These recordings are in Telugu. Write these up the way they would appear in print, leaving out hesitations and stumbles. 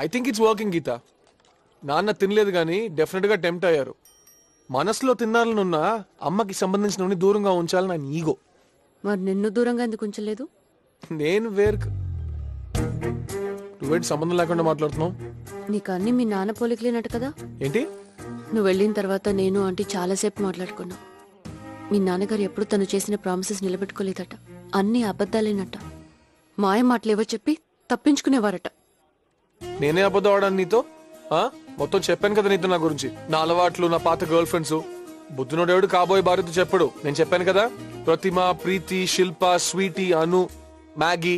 ఐ థింక్ ఇట్స్ వర్కింగ్ గీత. నాన్న తినలేదు కానీ డెఫినెట్ గా టెంప్ట్ అయ్యారు. మనసులో తిన్నారనున్న అమ్మకి సంబంధించిన దూరంగా ఉంచాలని ఆయన ఈగో. మరి నిన్ను దూరంగా ఎందుకు ఉంచలేదు? నేను వేరు. నువ్వేంటి సంబంధం లేకుండా మాట్లాడుతున్నావు? నీకు అన్ని మీ నాన్న పోలికలేనట్టు కదా. ఏంటి? నువ్వు వెళ్ళిన తర్వాత నేను ఆంటీ చాలాసేపు మాట్లాడుకున్నాం. మీ నాన్నగారు ఎప్పుడు తను చేసిన ప్రామిసెస్ నిలబెట్టుకోలేదట. అన్ని అబద్ధాలేనట. మాయ మాటలేవో చెప్పి తప్పించుకునేవారట. నేనే అబద్ధం ఆడాను నీతో? మొత్తం చెప్పాను కదా నీతో నా గురించి, నా అలవాట్లు, నా పాత గర్ల్ ఫ్రెండ్స్. బుద్ధునోడేవుడు కాబోయే భార్యతో చెప్పడు. నేను చెప్పాను కదా, ప్రతిమ, ప్రీతి, శిల్ప, స్వీటీ, అను, మ్యాగీ.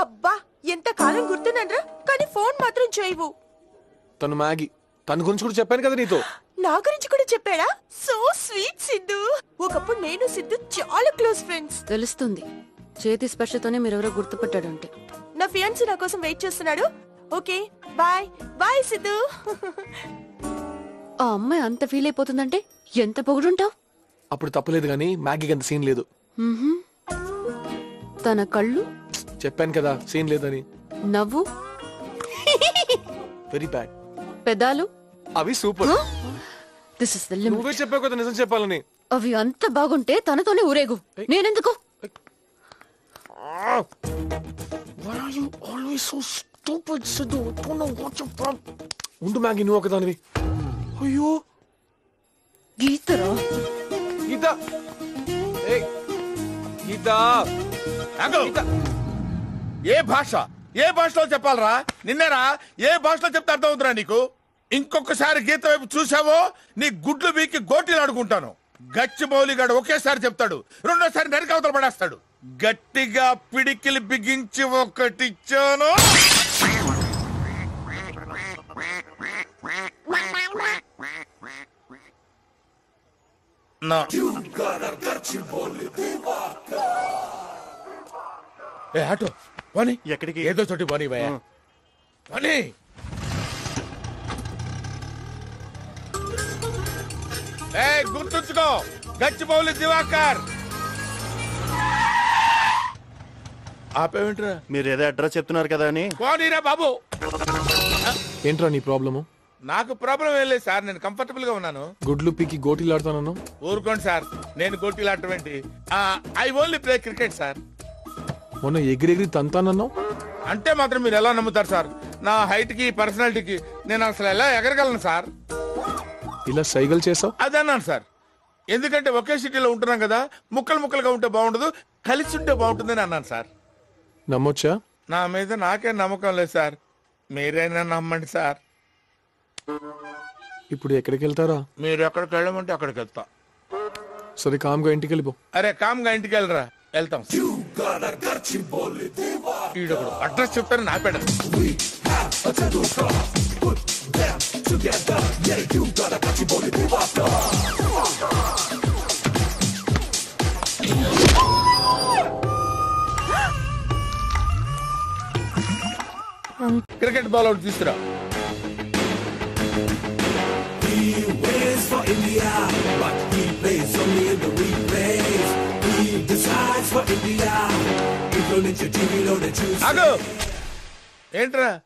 అబ్బా ఎంత కాలం గుర్తున్నానరా, కానీ ఫోన్ మాత్రం చేయవు. తను మ్యాగీ. తన గురించి కూడా చెప్పాను కదా నీతో. నా గురించి కూడా చెప్పాడా? So sweet Siddhu. ఒకప్పుడు నేను సిద్ధు చాలా క్లోజ్ ఫ్రెండ్స్. తెలుస్తుంది, చేతి స్పర్శతోనే మీరెవరో గుర్తుపట్టాడంటే. నా ఫియాన్సీ నా కోసం వెయిట్ చేస్తున్నాడు. Okay bye bye Siddhu. ఆ అమ్మాయి అంత ఫీల్ అయిపోతుందంటే ఎంత పొగుడుంటావు? అప్పుడు తప్పలేదు కానీ మ్యాగీకి అంత సీన్ లేదు. తన కళ్ళు చెప్పాను కదా సీన్ లేదని. నవ్వు వెరీ బ్యాడ్. పెదాలు అవి super. This is the limit. నువ్వే చెప్పావు కదా నిజం చెప్పాలని. అవి అంత బాగుంటే తనతోనే ఊరేగు. నేనెందుకు? Why are you always so stupid, Sidhu? I don't know what your problem. ఉండు మ్యాగీ, నువ్వు ఒకదానివి. అయ్యో గీతరా. గీత, ఏయ్ గీత. ఏ భాషలో చెప్పాలరా? నిన్నేరా ఏ భాషలో చెప్తే అర్థం అవుతురా నీకు? ఇంకొకసారి గీత వైపు చూసావో నీ గుడ్లు బీకి గోటీలు ఆడుకుంటాను. గచ్చిబౌలిగాడు ఒకేసారి చెప్తాడు, రెండోసారి నరికి అవతల పడేస్తాడు. గట్టిగా పిడికిలి బిగించి ఒకటిచ్చాను. ఆటో పోనీ, ఎక్కడికి? ఏదో చోటి పోనీ భయ పోనీ. గుర్తుంచుకో, గచ్చిబౌలి దివాకర్. ఆపేమిట్రా? మీరు ఏదో అడ్రస్ చెప్తున్నారు కదా అని. పోనీరా బాబు. ఏంట్రా నీ ప్రాబ్లము? నాకు ప్రాబ్లం ఏం లేదు సార్, నేను కంఫర్టబుల్ గా ఉన్నాను. గుడ్లు పీకి గోటీలు ఆడుతాను. ఊరుకోండి సార్, నేను గోటీలు ఆడటం ఏంటి? I only play cricket sir. మొన్న ఎగిరెగిరి తంతానన్నావు. అంటే మాత్రం మీరు ఎలా నమ్ముతారు సార్? నా హైట్ కి పర్సనాలిటీకి నేను అసలు ఎలా ఎగరగలను సార్? ఇలా సైకిల్ చేసావు? అదే అన్నాను సార్. ఎందుకంటే ఒకే సిటీలో ఉంటున్నాం కదా, ముక్కలు ముక్కలుగా ఉంటే బాగుండదు, కలిసి ఉంటే బాగుంటుందని అన్నాను సార్. నమ్మొచ్చా? నా మీద నాకే నమ్మకం లేదు సార్, మీరైనా నమ్మండి సార్. ఇప్పుడు ఎక్కడికి వెళ్తారా? మీరు ఎక్కడికి వెళ్ళమంటే అక్కడికి వెళ్తా. సరే కామ్గా ఇంటికి వెళ్ళిపో. అరే కామ్గా ఇంటికి వెళ్ళరా, వెళ్తాం. ఈడొకడు అడ్రస్ చెప్తాను నా పెడ. క్రికెట్ బాల్ అవుట్ తీసుకురా. ఏంట్రా